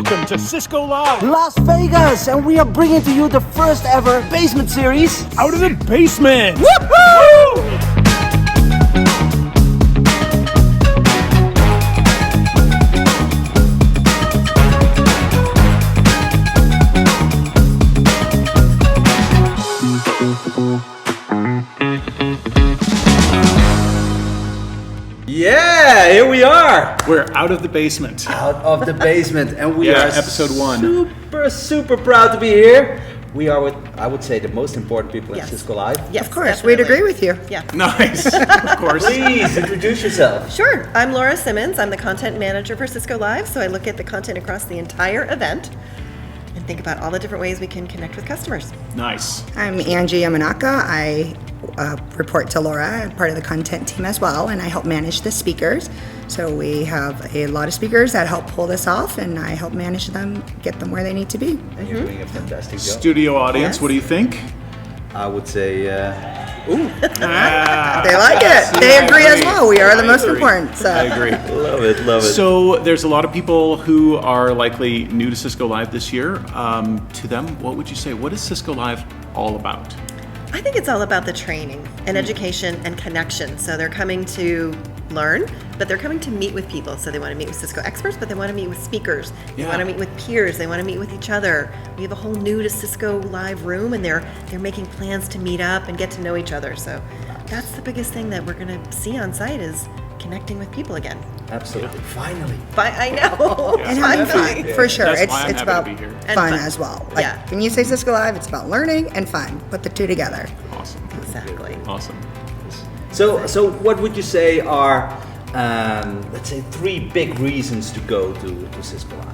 Welcome to Cisco Live, Las Vegas, and we are bringing to you the first ever basement series. Out of the Basement. Woo-hoo! Yeah, here we are. We're out of the basement. Out of the basement, and we are episode 1. super proud to be here. We are with, I would say, the most important people in Cisco Live. Yes, of course, definitely. we'd agree with you. Yeah. Nice, of course. Please introduce yourself. Sure. I'm Laura Simmons. I'm the content manager for Cisco Live. So I look at the content across the entire event and think about all the different ways we can connect with customers. Nice. I'm Angie Yamanaka. I report to Laura. I'm part of the content team as well, and I help manage the speakers. So we have a lot of speakers that help pull this off, and I help manage them, get them where they need to be. And you're doing a fantastic job. Studio audience, Yes. What do you think? I would say, They like it. They agree as well. We are the most important. I So agree. love it. So there's a lot of people who are likely new to Cisco Live this year. To them, what would you say? What is Cisco Live all about? I think it's all about the training and education and connection. So they're coming to learn, but they're coming to meet with people. So they want to meet with Cisco experts, but they want to meet with speakers. They Yeah. want to meet with peers. They want to meet with each other. We have a whole new to Cisco Live room, and they're making plans to meet up and get to know each other. So that's the biggest thing that we're going to see on site is connecting with people again. Absolutely. Finally. But I know. and having fun for sure. That's It's why I'm it's happy to about be here. And fun fun. as well. Like Yeah. when you say Cisco Live, it's about learning and fun. Put the two together. Awesome. Exactly. Awesome. So what would you say are, let's say, 3 big reasons to go to Cisco Live?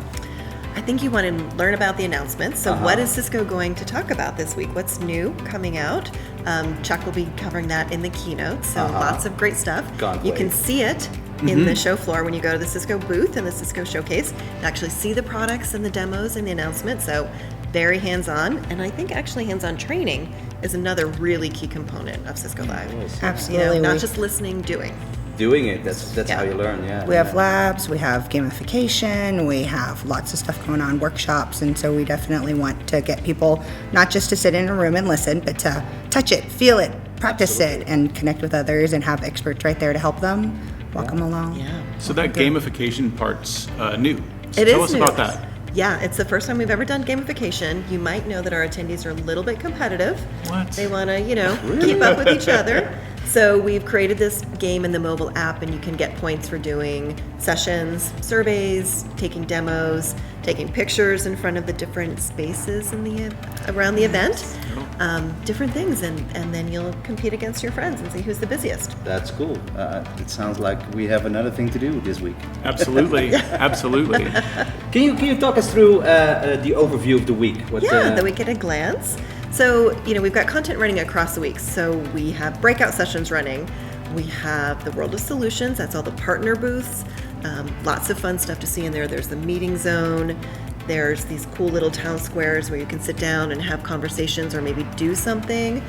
I think you want to learn about the announcements. So what is Cisco going to talk about this week? What's new coming out? Chuck will be covering that in the keynote. So lots of great stuff. Can't You wait. can see it in the show floor when you go to the Cisco booth and the Cisco showcase. You actually see the products and the demos and the announcements. So very hands-on. And I think actually hands-on training is another really key component of Cisco Live. You Absolutely. know, not just listening, doing. Doing it, that's Yeah. how you learn, yeah. We have labs, we have gamification, we have lots of stuff going on, workshops, and so we definitely want to get people not just to sit in a room and listen, but to touch it, feel it, practice it, and connect with others and have experts right there to help them, walk them along. Yeah. So that gamification part's new. So It tell is us new. about that. Yeah, it's the first time we've ever done gamification. You might know that our attendees are a little bit competitive. What? They want to, keep up with each other. So we've created this game in the mobile app, and you can get points for doing sessions, surveys, taking demos, taking pictures in front of the different spaces in the around the event, different things, and then you'll compete against your friends and see who's the busiest. That's cool. It sounds like we have another thing to do this week. Absolutely. Absolutely. Can you talk us through the overview of the week? The week at a glance. So, we've got content running across the week. So we have breakout sessions running. We have the World of Solutions. That's all the partner booths. Lots of fun stuff to see in there. There's the meeting zone. There's these cool little town squares where you can sit down and have conversations or maybe do something.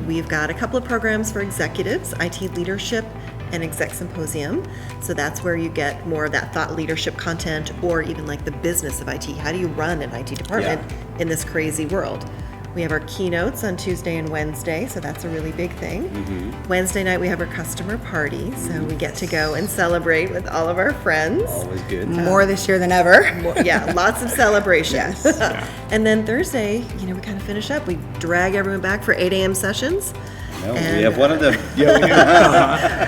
We've got a couple of programs for executives, IT leadership and exec symposium. So that's where you get more of that thought leadership content, or even like the business of IT. How do you run an IT department in this crazy world? We have our keynotes on Tuesday and Wednesday, so that's a really big thing. Wednesday night we have our customer party, so we get to go and celebrate with all of our friends. Always good. More this year than ever. Yeah, lots of celebrations. Yes. And then Thursday, we kind of finish up. We drag everyone back for 8 a.m. sessions. No, we And, have one of them.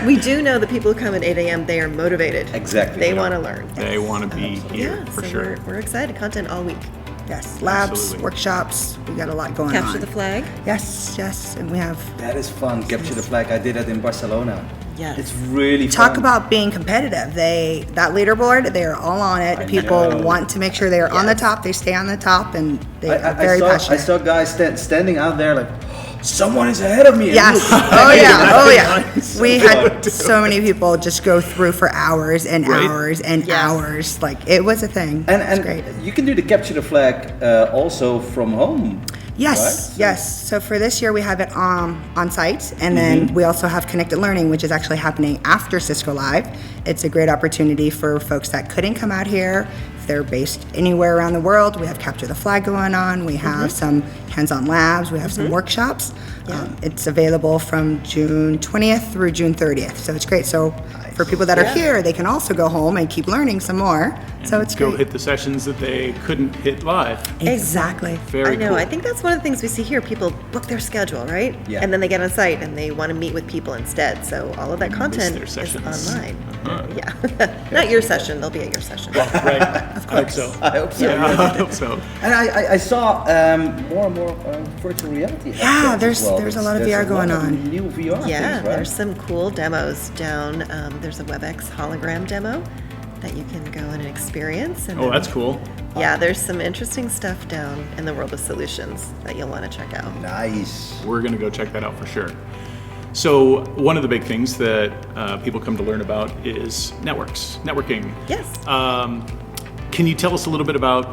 We do know the people who come at 8 a.m., they are motivated. Exactly. They want to learn. They want to be here Yeah, for so sure. we're excited. Content all week. Yes, labs, Absolutely. workshops, we got a lot going on. Capture the flag. Yes, and we have That is fun. Capture the flag. I did that in Barcelona. Yes. It's really talk fun. about being competitive. That leaderboard, they are all on it. People know. want to make sure they are on the Yes. top. They stay on the top, and they are I very saw, passionate. I saw guys standing out there like, someone is ahead of me. Yes. Oh yeah. We fun. had so many people just go through for hours and Right. hours and Yes. hours. Like it was a thing. And It's great. you can do the capture the flag also from home. Yes, right? yes. So for this year, we have it on site, and then we also have Connected Learning, which is actually happening after Cisco Live. It's a great opportunity for folks that couldn't come out here. they're based anywhere around the world. We have Capture the Flag going on. We have some hands-on labs. We have some workshops. It's available from June 20th through June 30th. So it's great. So for people that are here, they can also go home and keep learning some more. So it's Go great. hit the sessions that they couldn't hit live. Exactly. Very I know. cool. I think that's one of the things we see here. People book their schedule, right? Yeah. And then they get on site and they want to meet with people instead. So all of that content their is sessions. online. Yeah. Not your session. They'll be at your session. Right. I hope so. I hope so. Yeah, I hope so. And I saw more and more virtual reality. Yeah, headsets as well. there's a lot of VR going on. New VR Yeah, things, right? there's some cool demos down. There's a WebEx hologram demo that you can go in and experience. And Oh, then- that's cool. Yeah, there's some interesting stuff down in the world of solutions that you'll want to check out. Nice. We're going to go check that out for sure. So one of the big things that people come to learn about is networking. Yes. Can you tell us a little bit about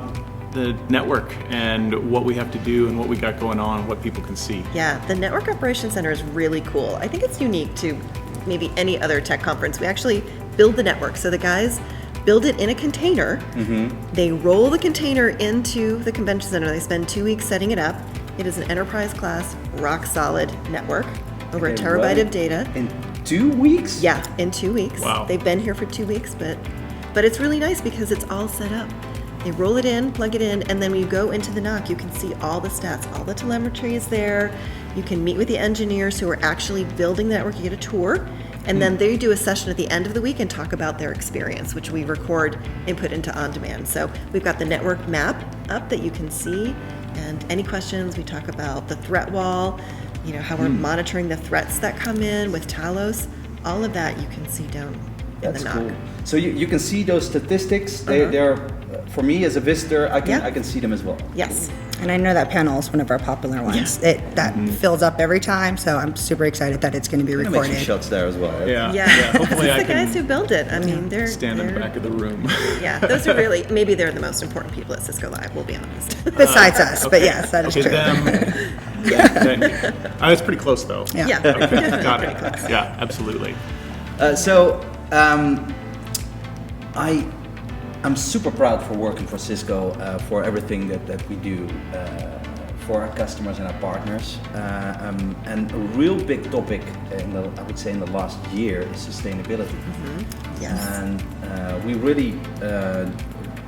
the network and what we have to do and what we got going on and what people can see? Yeah, the Network Operations Center is really cool. I think it's unique to maybe any other tech conference. We actually build the network. So the guys build it in a container. They roll the container into the convention center. They spend 2 weeks setting it up. It is an enterprise class, rock solid network, over a Okay, terabyte right. of data. In 2 weeks? Yeah, in 2 weeks. Wow. They've been here for 2 weeks, but it's really nice because it's all set up. They roll it in, plug it in, and then when you go into the NOC, you can see all the stats, all the telemetry is there. You can meet with the engineers who are actually building the network. You get a tour, and then they do a session at the end of the week and talk about their experience, which we record and put into on demand. So we've got the network map up that you can see, and any questions, we talk about the threat wall, how we're monitoring the threats that come in with Talos. All of that you can see down in That's the NOC. cool. So you can see those statistics. They're for me as a visitor, I can see them as well. Yes. And I know that panel is one of our popular ones. That fills up every time, so I'm super excited that it's going to be Make some recorded. shots there as well. Right? Yeah. Yeah. Hopefully I It's the guys can who built it. I mean, they're stand in the they're- back of the room. Yeah, those are really, maybe they're the most important people at Cisco Live, we'll be honest. Besides us, but yes, that is Okay, true. them. That's pretty close though. Yeah. Yeah, Okay, definitely got pretty it. close. Yeah, absolutely. I'm super proud for working for Cisco, for everything that we do for our customers and our partners. And a real big topic, I would say in the last year, is sustainability. Yes. And we really,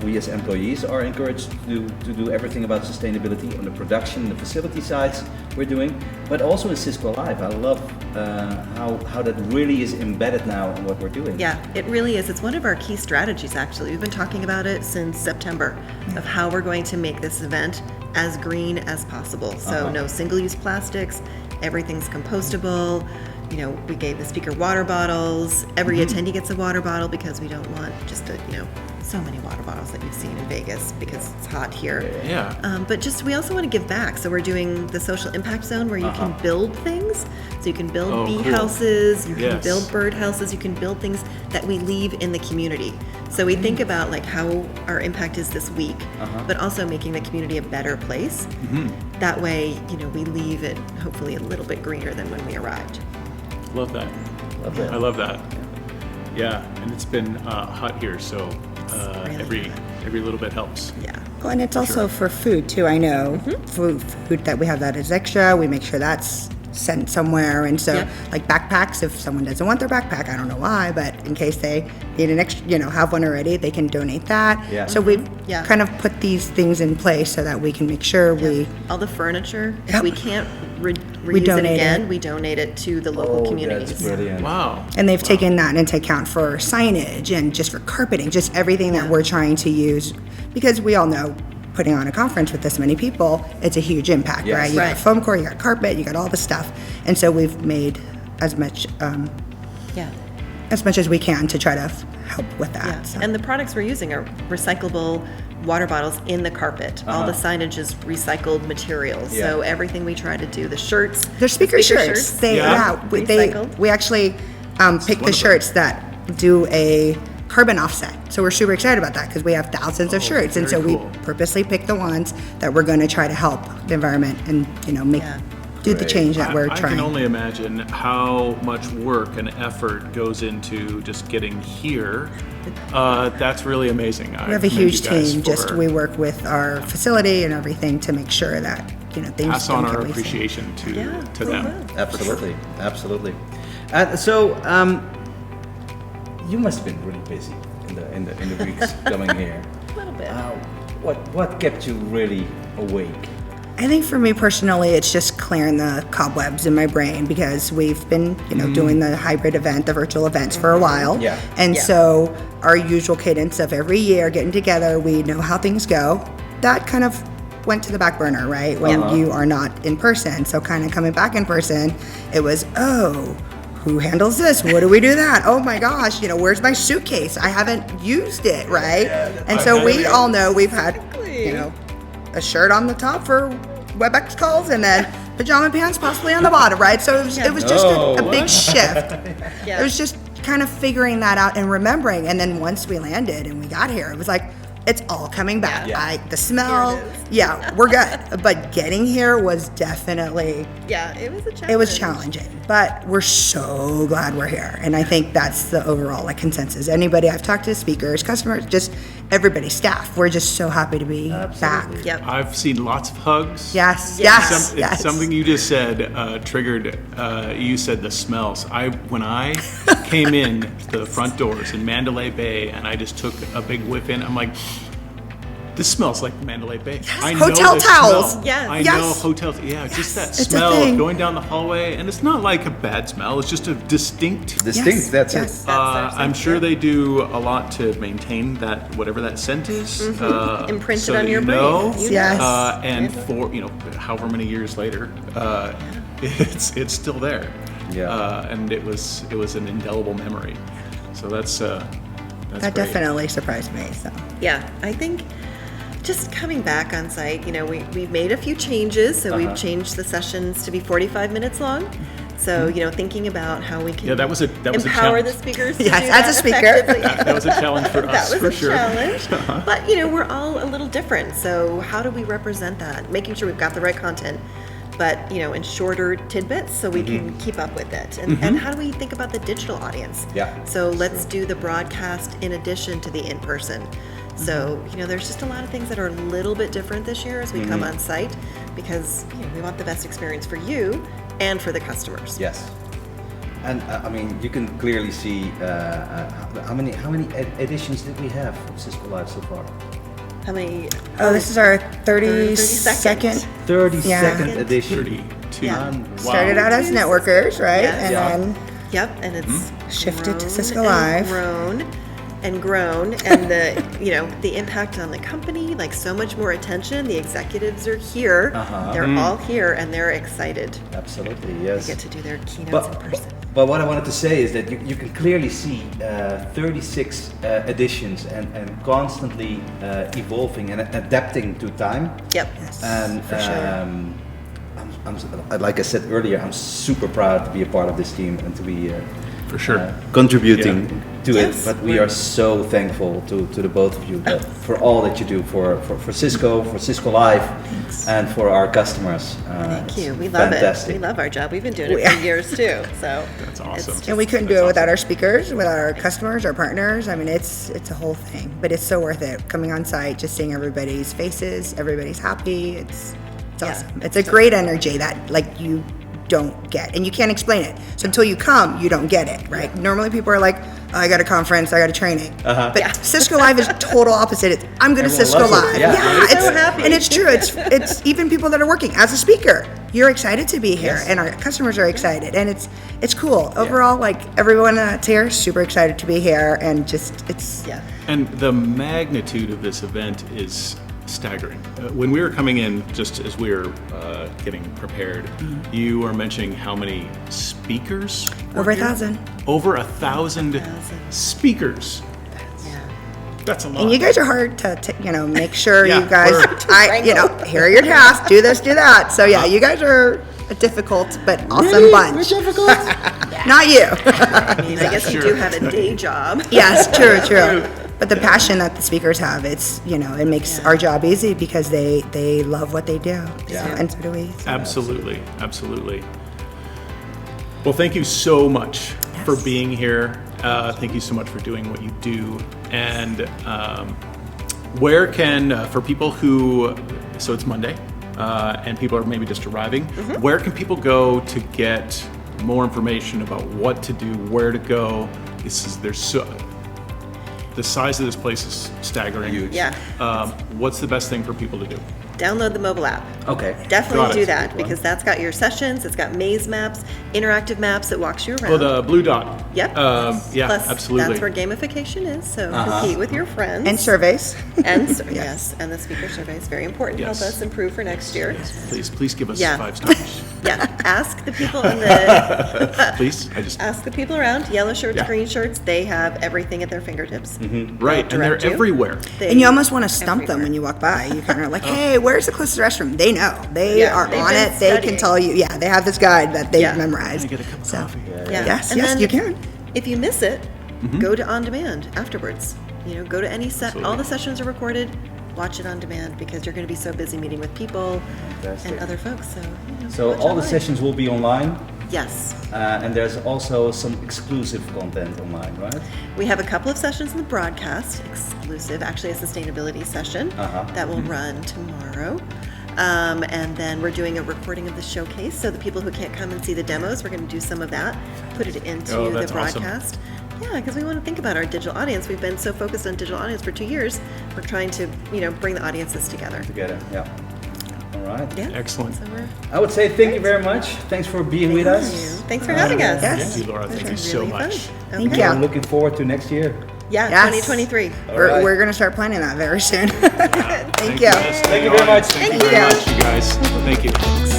we as employees are encouraged to do everything about sustainability on the production, the facility sides we're doing, but also in Cisco Live. I love how that really is embedded now in what we're doing. Yeah, it really is. It's one of our key strategies, actually. We've been talking about it since September of how we're going to make this event as green as possible. So no single-use plastics, everything's compostable. We gave the speaker water bottles. Every attendee gets a water bottle because we don't want just so many water bottles that you've seen in Vegas because it's hot here. Yeah. But we also want to give back. So we're doing the social impact zone where you can build things. So you can build bee cool. houses, you can Yes. build bird houses, you can build things that we leave in the community. So we think about how our impact is this week, but also making the community a better place. That way, we leave it hopefully a little bit greener than when we arrived. Love that. Love that. I love that. Yeah, and it's been hot here, so really every little bit helps. Yeah. Well, and it's also for food too. I know food that we have that is extra. We make sure that's sent somewhere, and so Yep. like backpacks. If someone doesn't want their backpack, I don't know why, but in case they need an extra, have one already, they can donate that. Yeah. So we've Yeah. kind of put these things in place so that we can make sure we. All the furniture, if Yep. we can't reuse it donate again, it. we donate it to the local communities. That's brilliant. Wow. And they've taken that into account for signage and just for carpeting, just everything that we're trying to use, because we all know putting on a conference with this many people, it's a huge impact, Yes. right? You Right. got foam core, you got carpet, you got all the stuff, and so we've made as much Yeah. as we can to try to help with that. Yeah, So. and the products we're using are recyclable water bottles in the carpet. All the signage is recycled materials. So Yeah. everything we try to do, the shirts. They're speaker the shirts. They Yeah. Recycled. we actually pick the wonderful. shirts that do a carbon offset. So we're super excited about that because we have thousands of shirts, and so very we cool. purposely pick the ones that we're going to try to help the environment and make Yeah. do the change that we're I trying. can only imagine how much work and effort goes into just getting here. That's really amazing. We have a huge team. We work with our facility and everything to make sure that things pass on don't our get wasted. appreciation to we them. will. Absolutely. You must have been really busy in the weeks coming here. A little bit. What kept you really awake? I think for me personally, it's just clearing the cobwebs in my brain because we've been, doing the hybrid event, the virtual events for a while. Yeah. And so our usual cadence of every year getting together, we know how things go. That kind of went to the back burner, right? When you are not in person. So kind of coming back in person, it was, who handles this? What do we do that? Oh my gosh, where's my suitcase? I haven't used it, right? And so we all know we've had, a shirt on the top for WebEx calls and then pajama pants possibly on the bottom, right? So it was just a big shift. It was just kind of figuring that out and remembering. And then once we landed and we got here, it was like, it's all coming back. The smell, we're good. But getting here was definitely... Yeah, it was a challenge. It was challenging, but we're so glad we're here. And I think that's the overall consensus. Anybody I've talked to, speakers, customers, just everybody, staff, we're just so happy to be back. Yep. I've seen lots of hugs. Yes. Something you just said triggered. You said the smells. When I came in to the front doors in Mandalay Bay, and I just took a big whiff in. I'm like, this smells like Mandalay Bay. I know Hotel this towels. smell. Yes. I know hotels. Yeah, just that It's a smell thing. of going down the hallway, and it's not like a bad smell. It's just a distinct. Distinct. That's it. I'm sure they do a lot to maintain that, whatever that scent is. Imprinted so on that your you brain. know. You Yes. And for however many years later, it's still there. Yeah. And it was an indelible memory. So that's That great. definitely surprised me. So Yeah, I think just coming back on site, we've made a few changes. So we've changed the sessions to be 45 minutes long. So, thinking about how we can that was a empower challenge. the speakers to Yes, do as that a speaker. effectively. That was a challenge for us, That was for a sure. challenge. But, we're all a little different. So how do we represent that? Making sure we've got the right content, but, in shorter tidbits so we can keep up with it. And how do we think about the digital audience? Yeah. So let's do the broadcast in addition to the in-person. So, there's just a lot of things that are a little bit different this year as we come on site because, we want the best experience for you and for the customers. Yes. And you can clearly see how many editions did we have of Cisco Live so far? How many? this is our 32nd. 32nd edition. 32. Yeah. Started out as networkers, right? Yes. And Yeah. then Yep, and it's Shifted to grown Cisco and Live. grown, and the the impact on the company, like so much more attention. The executives are here; they're all here, and they're excited. Absolutely, yes. They get to do their keynotes in person. But what I wanted to say is that you can clearly see 36 editions and constantly evolving and adapting to time. Yep. And for sure. like I said earlier, I'm super proud to be a part of this team and to be For sure. contributing to Yes. it. But we are so thankful to the both of you for all that you do for Cisco, for Cisco Live, and for our customers. Thank you. It's We love fantastic. it. We love our job. We've been doing it for years too. So That's awesome. it's And we couldn't do That's it without awesome. our speakers, without our customers, our partners. I mean, it's a whole thing, but it's so worth it. Coming on site, just seeing everybody's faces, everybody's happy. It's awesome. It's a great energy that you don't get, and you can't explain it. So until you come, you don't get it, right? Normally people are like, oh, I got a conference, I got a training. But Cisco Live is total opposite. It's, I'm going to Everyone Cisco loves it. Live. Yeah. it's So happy. and it's true. It's even people that are working as a speaker. You're excited to be here, and our customers are excited, and it's cool. Overall, everyone that's here, super excited to be here, and just it's And the magnitude of this event is staggering. When we were coming in, just as we were getting prepared, you were mentioning how many speakers? were over here? 1,000. Over 1,000 speakers. That's a lot. And you guys are hard to make sure Yeah, you guys, here are your tasks, do this, do that. So yeah, you guys are a difficult but awesome bunch. We're difficult. Not you. I mean, I guess you Sure. do have a day job. Yes, true. But the passion that the speakers have, it's, it makes our job easy because they love what they do. Yeah. And so do we. So. Absolutely. Well, thank you so much for being here. Thank you so much for doing what you do. And where can, for people who, so it's Monday, and people are maybe just arriving, where can people go to get more information about what to do, where to go? The size of this place is staggering. Huge. Yeah. What's the best thing for people to do? Download the mobile app. Okay. Definitely Got do it. that because that's got your sessions. It's got maze maps, interactive maps that walks you around. Oh, the blue dot. Yep. Yeah, Plus, absolutely. that's where gamification is. So compete with your friends. And surveys. And yes, and the speaker survey is very important to help Yes. us improve for next year. Please give us Yeah. 5 stars. Yeah, ask the people in the Please, ask the people around. Yellow shirts, Yeah. green shirts. They have everything at their fingertips. right, and they're direct you. everywhere. And you almost want to stump them when you walk by. You kind of like, hey, where's the closest restroom? They know. They Yeah, are they've on been it. They studying. can tell you. Yeah, they have this guide that they've Yeah. memorized. Can I get a cup of So, coffee? Yeah. Yes, And yes, then you can. If you miss it, go to on demand afterwards. Go to any set. All the sessions are recorded. Watch it on demand because you're going to be so busy meeting with people Fantastic. and other folks. So watch all the online. sessions will be online, Yes. and there's also some exclusive content online, right? We have a couple of sessions in the broadcast, exclusive, actually a sustainability session that will run tomorrow. And then we're doing a recording of the showcase. So the people who can't come and see the demos, we're going to do some of that, put it into Oh, the that's awesome. broadcast. Yeah, because we want to think about our digital audience. We've been so focused on digital audience for 2 years. We're trying to, bring the audiences together. Together, yeah. All right. Yeah. Excellent. So we're I would say thank you very much. Thanks for being with Thank us. you. Thanks for having us. Yes. Thank you, Laura. Thank you This was so really much. fun. Thank Okay. you. I'm looking forward to next year. Yeah, Yes. 2023. right. We're going to start planning that very soon. Thank you. guys. Thank you very much. Thank you Thank very you. much, you guys. Thank you.